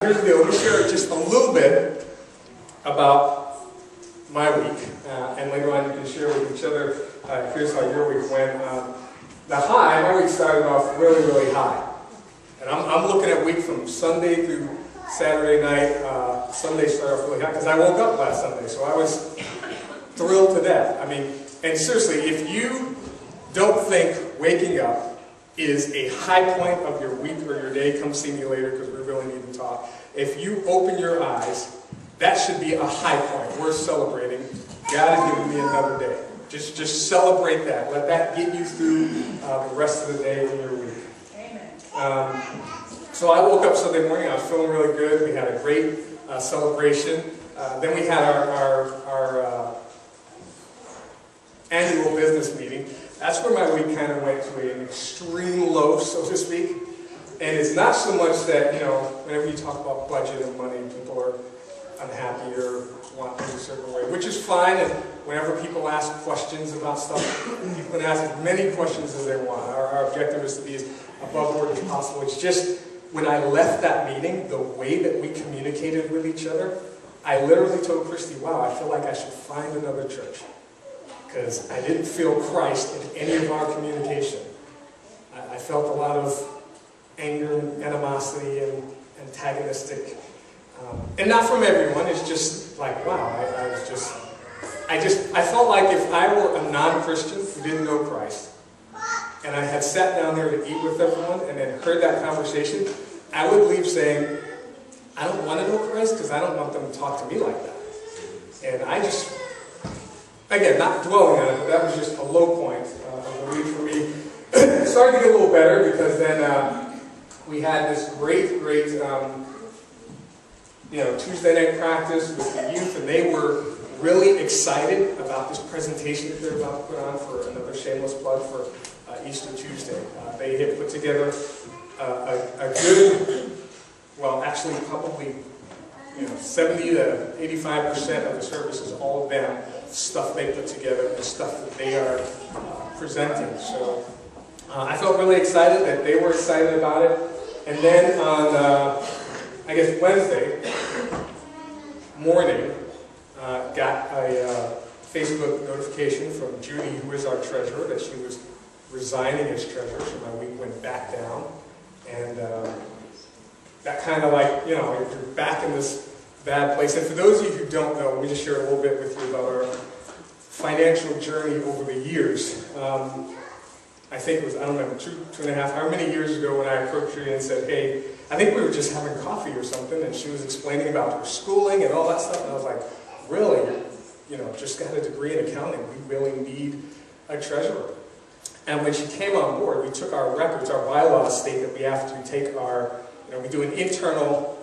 Here's the deal. Let me share just a little bit about my week, and later on you can share with each other. Here's how your week went. My week started off really, really high. And I'm looking at week from Sunday through Saturday night. Sunday started off really high because I woke up last Sunday, so I was thrilled to death. I mean, and seriously, if you don't think waking up is a high point of your week or your day, come see me later because we really need to talk. If you open your eyes, that should be a high point. We're celebrating. God has given me another day. Just celebrate that. Let that get you through the rest of the day in your week. Amen. So I woke up Sunday morning. I was feeling really good. We had a great celebration. Then we had our annual business meeting. That's where my week kind of went to an extreme low, so to speak. And it's not so much that, whenever you talk about budget and money, people are unhappy or want things a certain way, which is fine. And whenever people ask questions about stuff, you can ask as many questions as they want. Our objective is to be as above board as possible. It's just, when I left that meeting, the way that we communicated with each other, I literally told Christy, wow, I feel like I should find another church. Because I didn't feel Christ in any of our communication. I felt a lot of anger and animosity and antagonistic. And not from everyone, it's just like, wow, I felt like if I were a non-Christian who didn't know Christ, and I had sat down there to eat with everyone and then heard that conversation, I would leave saying, I don't want to know Christ because I don't want them to talk to me like that. And I just, again, not dwelling on it, but that was just a low point of the week for me. It started to get a little better because then we had this great Tuesday night practice with the youth, and they were really excited about this presentation that they're about to put on for another shameless plug for Easter Tuesday. They had put together a good, well, actually probably 70 to 85% of the service is all of them, stuff they put together, and stuff that they are presenting. So I felt really excited that they were excited about it. And then on, I guess Wednesday morning, got a Facebook notification from Judy, who is our treasurer, that she was resigning as treasurer, so my week went back down. And that kind of like, you're back in this bad place. And for those of you who don't know, let me just share a little bit with you about our financial journey over the years. I think it was, I don't remember, two and a half, however many years ago when I approached her and said, hey, I think we were just having coffee or something, and she was explaining about her schooling and all that stuff, and I was like, really? Just got a degree in accounting. We really need a treasurer. And when she came on board, we took our records, our bylaws state that we have to take our, we do an internal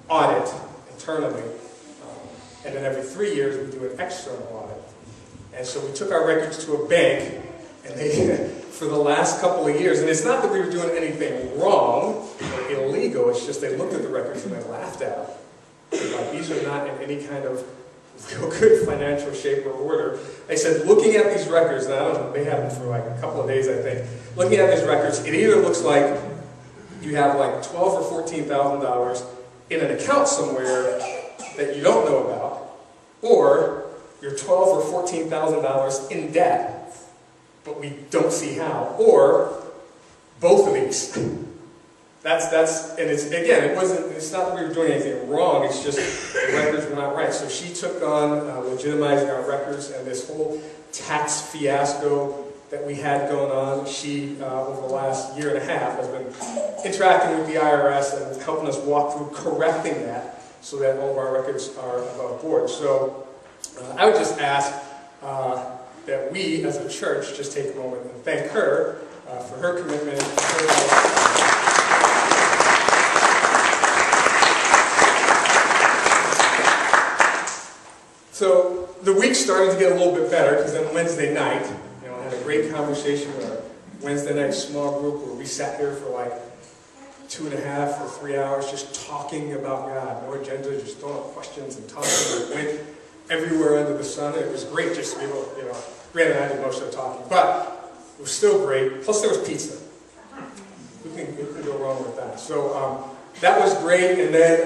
audit internally, and then every 3 years we do an external audit. And so we took our records to a bank, and they, for the last couple of years, and it's not that we were doing anything wrong or illegal, it's just they looked at the records and they laughed at them. Like, these are not in any kind of real good financial shape or order. They said, looking at these records, and I don't know, they had them for like a couple of days, I think. Looking at these records, it either looks like you have like $12,000 or $14,000 in an account somewhere that you don't know about, or you're $12,000 or $14,000 in debt, but we don't see how, or both of these. And it's, again, it's not that we were doing anything wrong, it's just the records were not right. So she took on legitimizing our records, and this whole tax fiasco that we had going on, she, over the last year and a half, has been interacting with the IRS and helping us walk through correcting that so that all of our records are above board. So I would just ask that we, as a church, just take a moment and thank her for her commitment. So the week started to get a little bit better because on Wednesday night, I had a great conversation with our Wednesday night small group where we sat there for like 2.5 or 3 hours just talking about God. No agenda, just throwing up questions and talking. We went everywhere under the sun. It was great just to be able to, granted I did most of the talking, but it was still great. Plus there was pizza. Who can go wrong with that? So that was great. And then,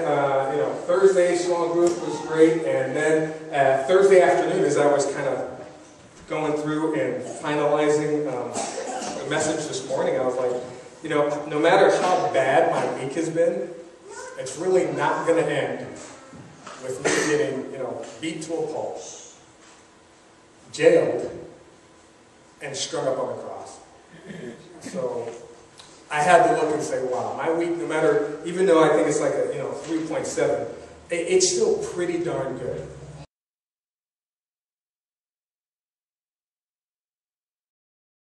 you know, Thursday small group was great. And then Thursday afternoon, as I was kind of going through and finalizing the message this morning, I was like, you know, no matter how bad my week has been, it's really not going to end with me getting, you know, beat to a pulp, jailed, and strung up on the cross. So I had to look and say, wow, my week, no matter, even though I think it's like a, you know, 3.7, it's still pretty darn good.